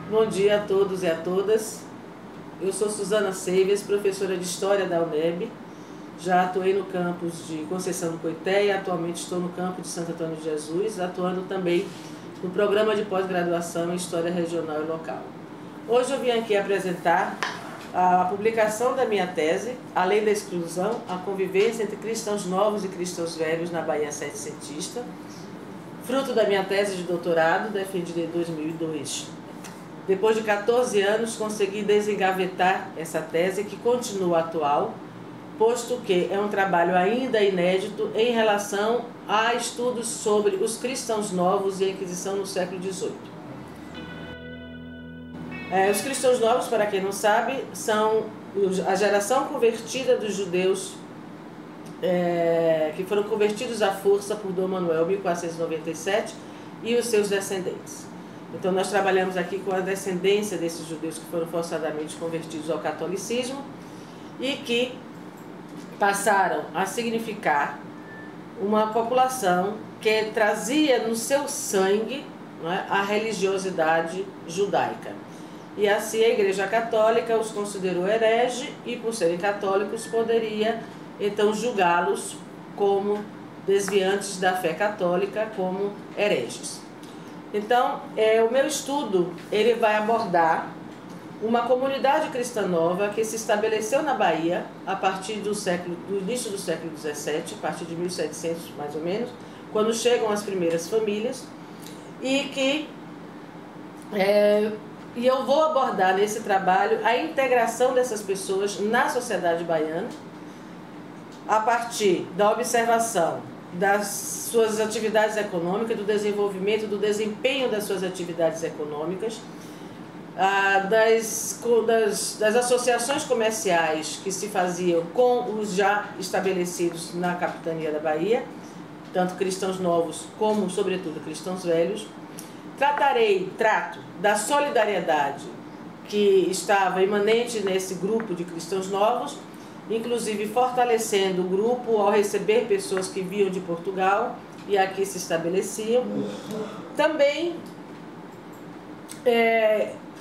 Bom dia a todos e a todas. Eu sou Suzana Seives, professora de História da UNEB. Já atuei no campus de Conceição do Coité e atualmente estou no campus de Santo Antônio de Jesus, atuando também no programa de pós-graduação em História Regional e Local. Hoje eu vim aqui apresentar a publicação da minha tese, Além da Exclusão, a convivência entre cristãos novos e cristãos velhos na Bahia Setecentista, fruto da minha tese de doutorado, defendida em 2002. Depois de 14 anos, consegui desengavetar essa tese, que continua atual, posto que é um trabalho ainda inédito em relação a estudos sobre os cristãos novos e a Inquisição no século XVIII. Os cristãos novos, para quem não sabe, são a geração convertida dos judeus que foram convertidos à força por Dom Manuel em 1497 e os seus descendentes. Então nós trabalhamos aqui com a descendência desses judeus que foram forçadamente convertidos ao catolicismo e que passaram a significar uma população que trazia no seu sangue, né, a religiosidade judaica. E assim a Igreja Católica os considerou herege e, por serem católicos, poderia então julgá-los como desviantes da fé católica, como hereges. Então, o meu estudo ele vai abordar uma comunidade cristã nova que se estabeleceu na Bahia a partir do início do século XVII, a partir de 1700 mais ou menos, quando chegam as primeiras famílias, e eu vou abordar nesse trabalho a integração dessas pessoas na sociedade baiana, a partir da observação das suas atividades econômicas, do desenvolvimento, do desempenho das suas atividades econômicas, das associações comerciais que se faziam com os já estabelecidos na capitania da Bahia, tanto cristãos novos como, sobretudo, cristãos velhos. Trato da solidariedade que estava imanente nesse grupo de cristãos novos, inclusive fortalecendo o grupo ao receber pessoas que vinham de Portugal e aqui se estabeleciam. Também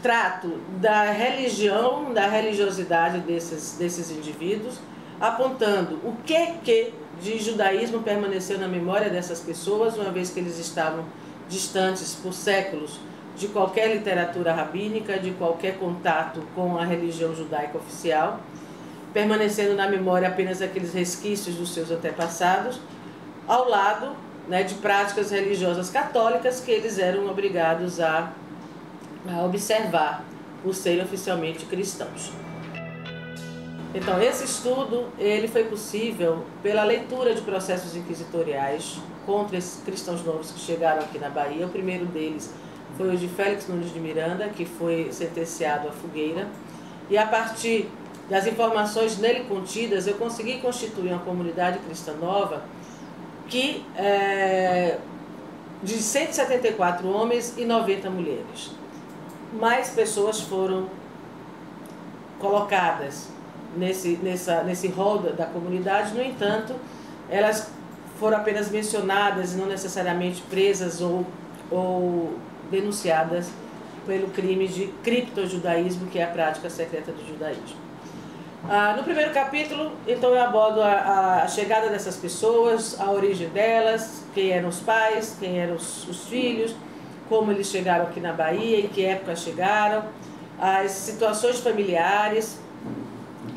trato da religião, da religiosidade desses indivíduos, apontando o que de judaísmo permaneceu na memória dessas pessoas, uma vez que eles estavam distantes por séculos de qualquer literatura rabínica, de qualquer contato com a religião judaica oficial, permanecendo na memória apenas aqueles resquícios dos seus antepassados, ao lado, né, de práticas religiosas católicas que eles eram obrigados a observar por serem oficialmente cristãos. Então, esse estudo ele foi possível pela leitura de processos inquisitoriais contra esses cristãos novos que chegaram aqui na Bahia. O primeiro deles foi o de Félix Nunes de Miranda, que foi sentenciado à fogueira, e a partir das informações nele contidas, eu consegui constituir uma comunidade cristã nova que de 174 homens e 90 mulheres. Mais pessoas foram colocadas nesse rol da comunidade. No entanto, elas foram apenas mencionadas e não necessariamente presas ou denunciadas pelo crime de criptojudaísmo, que é a prática secreta do judaísmo. No primeiro capítulo, então, eu abordo a chegada dessas pessoas, a origem delas, quem eram os pais, quem eram os filhos, como eles chegaram aqui na Bahia, em que época chegaram, as situações familiares.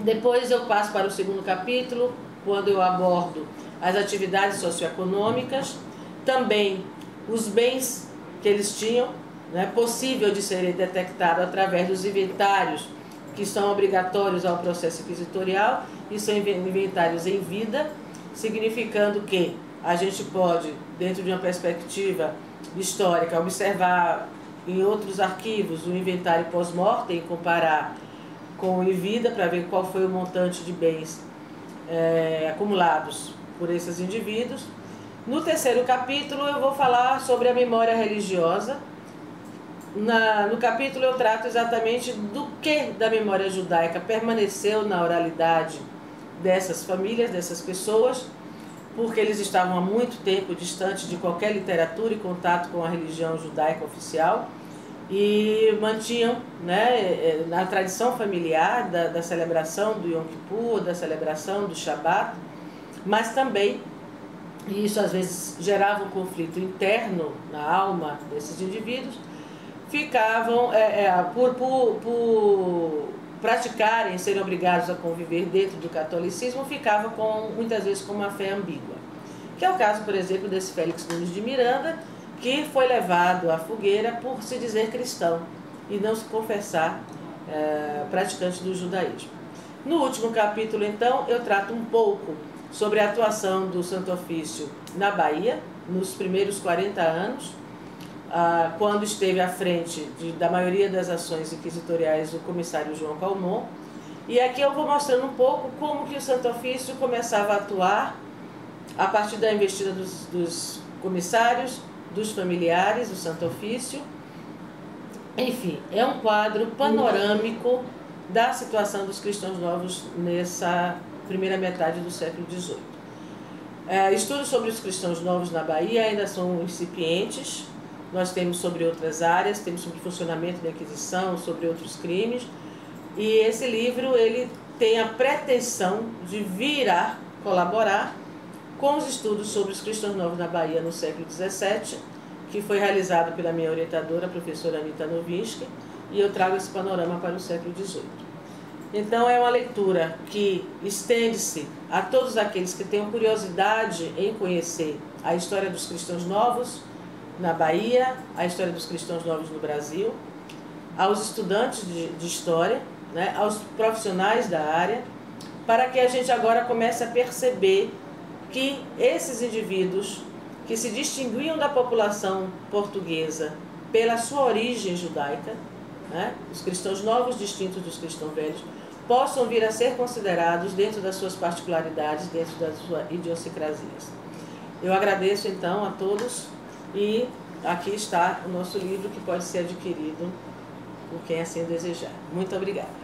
Depois eu passo para o segundo capítulo, quando eu abordo as atividades socioeconômicas, também os bens que eles tinham, né, possível de serem detectados através dos inventários que são obrigatórios ao processo inquisitorial, e são inventários em vida, significando que a gente pode, dentro de uma perspectiva histórica, observar em outros arquivos o inventário pós-mortem e comparar com o em vida para ver qual foi o montante de bens acumulados por esses indivíduos. No terceiro capítulo eu vou falar sobre a memória religiosa. No capítulo eu trato exatamente do que da memória judaica permaneceu na oralidade dessas famílias, dessas pessoas, porque eles estavam há muito tempo distantes de qualquer literatura e contato com a religião judaica oficial, e mantinham, né, na tradição familiar da celebração do Yom Kippur, da celebração do Shabat, mas também, e isso às vezes gerava um conflito interno na alma desses indivíduos, ficavam, por praticarem, serem obrigados a conviver dentro do catolicismo, ficavam muitas vezes com uma fé ambígua. Que é o caso, por exemplo, desse Félix Nunes de Miranda, que foi levado à fogueira por se dizer cristão e não se confessar praticante do judaísmo. No último capítulo, então, eu trato um pouco sobre a atuação do Santo Ofício na Bahia, nos primeiros 40 anos, quando esteve à frente da maioria das ações inquisitoriais o comissário João Calmon. E aqui eu vou mostrando um pouco como que o Santo Ofício começava a atuar a partir da investida dos comissários, dos familiares do Santo Ofício. Enfim, é um quadro panorâmico da situação dos cristãos novos nessa primeira metade do século XVIII. Estudos sobre os cristãos novos na Bahia ainda são incipientes. Nós temos sobre outras áreas, temos sobre o funcionamento da Inquisição, sobre outros crimes. E esse livro ele tem a pretensão de vir a colaborar com os estudos sobre os cristãos novos na Bahia no século XVII, que foi realizado pela minha orientadora, a professora Anita Novinsky, e eu trago esse panorama para o século XVIII. Então é uma leitura que estende-se a todos aqueles que tenham curiosidade em conhecer a história dos cristãos novos na Bahia, a história dos cristãos novos no Brasil, aos estudantes de história, né, aos profissionais da área, para que a gente agora comece a perceber que esses indivíduos que se distinguiam da população portuguesa pela sua origem judaica, né, os cristãos novos distintos dos cristãos velhos, possam vir a ser considerados dentro das suas particularidades, dentro das suas idiosincrasias. Eu agradeço então a todos e aqui está o nosso livro que pode ser adquirido por quem assim desejar. Muito obrigada.